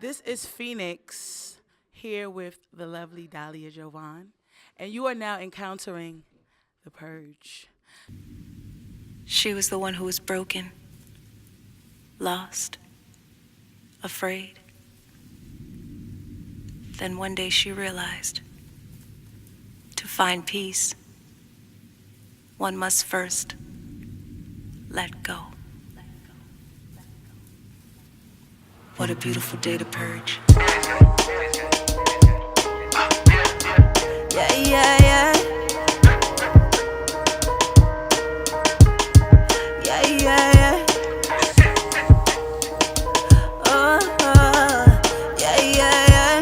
This is Phoenixx here with the lovely Dahlia Jovan, and you are now encountering the Perj. She was the one who was broken, lost, afraid. Then one day she realized to find peace, one must first let go. What a beautiful day to purge. Yeah, yeah, yeah. Yeah, yeah, yeah. Yeah, yeah, yeah.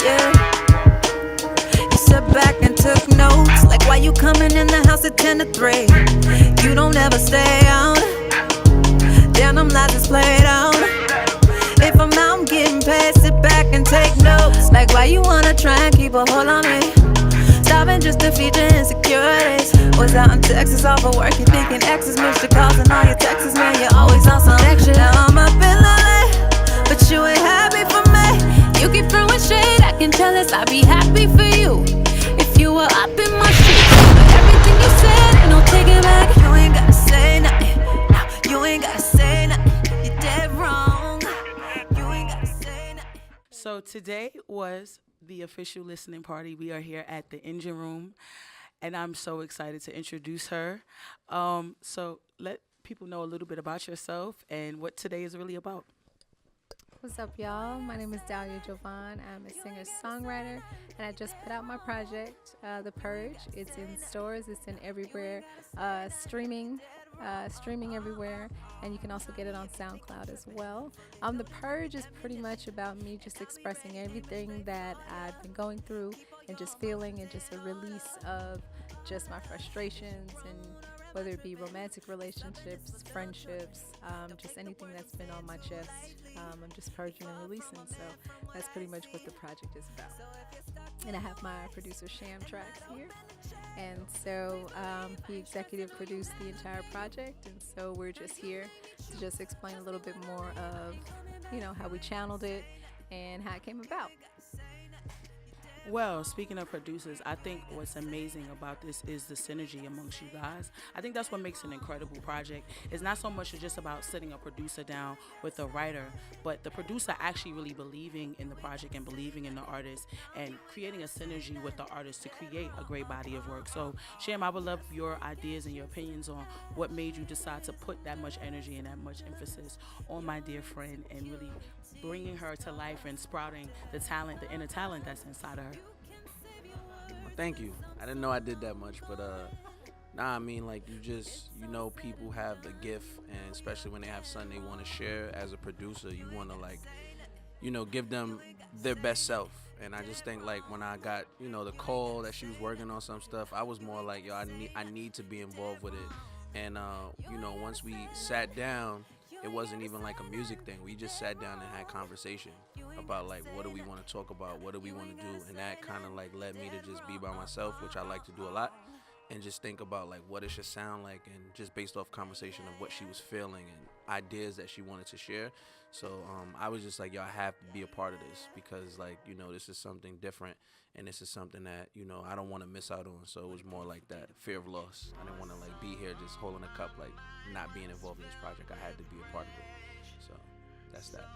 Yeah. You sat back and took notes, like why you coming in the house at 10 to 3? You don't ever stay out. Damn, them lies is played out. If I'm out, I'm getting paid, sit back and take notes. Like why you wanna try and keep a hold on me? Stopping just to feed your insecurities. Was out in Texas off of work, you thinking exes missed your calls and all your texts, man, you're always on some extra. Now I'm up in LA, but you ain't happy for me. You keep throwing shade, I can tell us I'd be happy for you if you were up in my shoes. But everything you said, ain't no taking back. You ain't gotta say nothing, no, you ain't gotta say nothing. You're dead wrong, you ain't gotta say nothing. So today was the official listening party. We are here at the engine room, and I'm so excited to introduce her. So let people know a little bit about yourself and what today is really about. What's up, y'all? My name is Dahlia Jovan. I'm a singer-songwriter, and I just put out my project, The Perj. It's in stores. It's in everywhere. Streaming everywhere, and you can also get it on SoundCloud as well. The Purge is pretty much about me just expressing everything that I've been going through and just feeling, and just a release of just my frustrations, and whether it be romantic relationships, friendships, just anything that's been on my chest. I'm just purging and releasing, so that's pretty much what the project is about. And I have my producer Shamtrax here, and so he executive produced the entire project, and so we're just here to just explain a little bit more of, how we channeled it and how it came about. Well, speaking of producers, I think what's amazing about this is the synergy amongst you guys. I think that's what makes an incredible project. It's not so much just about sitting a producer down with a writer, but the producer actually really believing in the project and believing in the artist and creating a synergy with the artist to create a great body of work. So, Sham, I would love your ideas and your opinions on what made you decide to put that much energy and that much emphasis on my dear friend and really bringing her to life and sprouting the talent, the inner talent that's inside of her. Well, thank you. I didn't know I did that much, but I mean, like, people have the gift, and especially when they have something they want to share as a producer, you want to, like, give them their best self. And I just think, like, when I got, the call that she was working on some stuff, I was more like, yo, I need to be involved with it. And, once we sat down, it wasn't even like a music thing. We just sat down and had conversation about, like, what do we want to talk about, what do we want to do, and that kind of, like, led me to just be by myself, which I like to do a lot, and just think about, like, what it should sound like, and just based off conversation of what she was feeling and ideas that she wanted to share. So I was just like, yo, I have to be a part of this because, like, this is something different, and this is something that, I don't want to miss out on. So it was more like that fear of loss. I didn't want to, like, be here just holding a cup, like, not being involved in this project. I had to be a part of it. So that's that.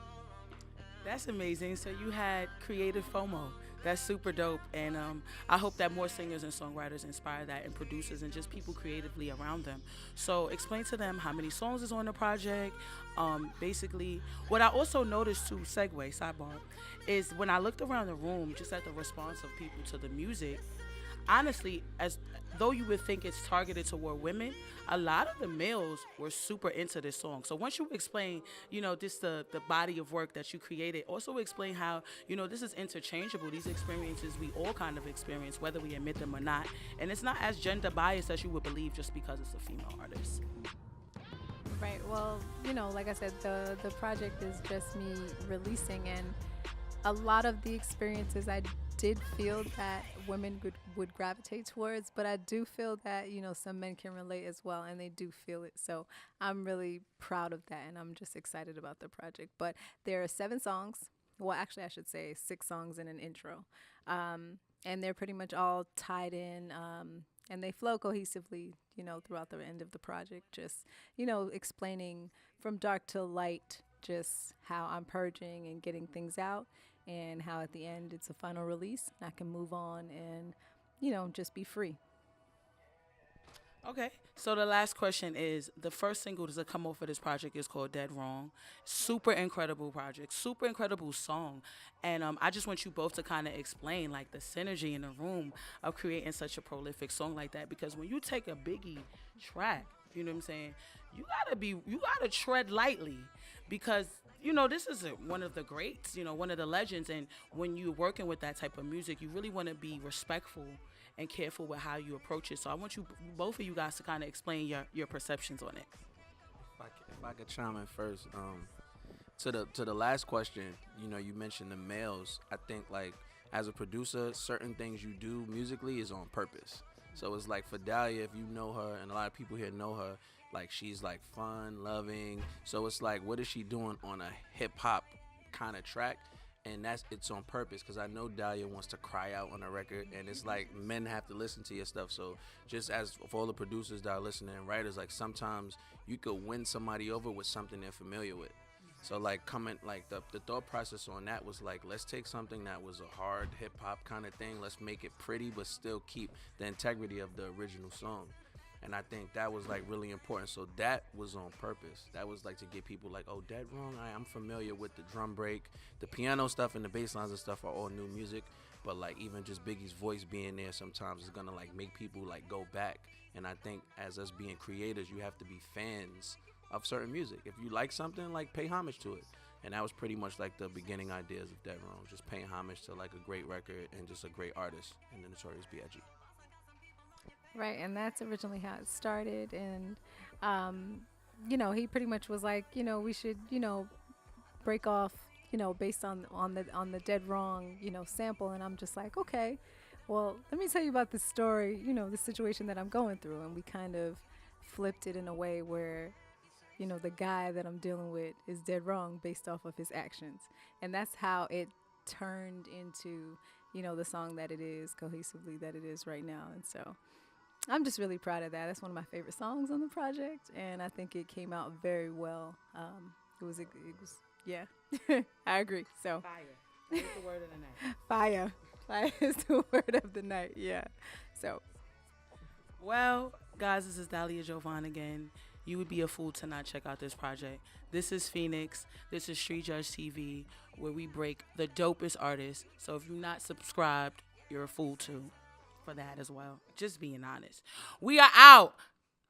That's amazing. So you had creative FOMO. That's super dope. And I hope that more singers and songwriters inspire that, and producers and just people creatively around them. So explain to them how many songs is on the project. Basically, what I also noticed too, sidebar, is when I looked around the room just at the response of people to the music, honestly, as though you would think it's targeted toward women, a lot of the males were super into this song. So once you explain, this the body of work that you created, also explain how, this is interchangeable. These experiences we all kind of experience, whether we admit them or not. And it's not as gender biased as you would believe just because it's a female artist. Right. Well, like I said, the project is just me releasing, and a lot of the experiences I did feel that women would gravitate towards, but I do feel that, some men can relate as well, and they do feel it. So I'm really proud of that, and I'm just excited about the project. But there are 7 songs. Well, actually, I should say 6 songs and an intro. And they're pretty much all tied in, and they flow cohesively, throughout the end of the project. Just, explaining from dark to light, just how I'm purging and getting things out, and how at the end it's a final release. And I can move on and, just be free. Okay, so the last question is, the first single to come off of this project is called Dead Wrong. Super incredible project, super incredible song. And I just want you both to kind of explain like the synergy in the room of creating such a prolific song like that. Because when you take a Biggie track, you know what I'm saying, you gotta tread lightly, because this is one of the greats, one of the legends. And when you're working with that type of music, you really want to be respectful and careful with how you approach it. So I want both of you guys to kind of explain your perceptions on it. If I could chime in first, to the last question, you mentioned the males. I think like as a producer, certain things you do musically is on purpose. So it's like for Dahlia, if you know her, and a lot of people here know her, like she's like fun, loving. So it's like, what is she doing on a hip hop kind of track? And it's on purpose, because I know Dahlia wants to cry out on a record, and it's like men have to listen to your stuff. So just as for all the producers that are listening and writers, like sometimes you could win somebody over with something they're familiar with. So like the thought process on that was like, let's take something that was a hard hip hop kind of thing, let's make it pretty but still keep the integrity of the original song. And I think that was like really important. So that was on purpose. That was like to get people like, oh, Dead Wrong, I'm familiar with the drum break. The piano stuff and the bass lines and stuff are all new music. But like even just Biggie's voice being there sometimes is gonna like make people like go back. And I think as us being creators, you have to be fans of certain music. If you like something, like pay homage to it. And that was pretty much like the beginning ideas of Dead Wrong, just paying homage to like a great record and just a great artist in the Notorious B.I.G. Right, and that's originally how it started. And, he pretty much was like, we should, break off, based on the Dead Wrong, sample. And I'm just like, okay, well, let me tell you about this story, the situation that I'm going through. And we kind of flipped it in a way where, the guy that I'm dealing with is dead wrong based off of his actions. And that's how it turned into, the song that it is, cohesively that it is right now. And so I'm just really proud of that. That's one of my favorite songs on the project, and I think it came out very well. It was, yeah, I agree. So Fire. That's the word of the night. Fire is the word of the night. Yeah. So, well, guys, this is Dahlia Jovan again. You would be a fool to not check out this project. This is Phoenixx. This is Street Judge TV, where we break the dopest artists. So if you're not subscribed, you're a fool too. For that as well. Just being honest. We are out.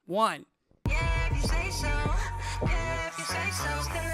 1. Yeah, if you say so. Yeah, if you say so.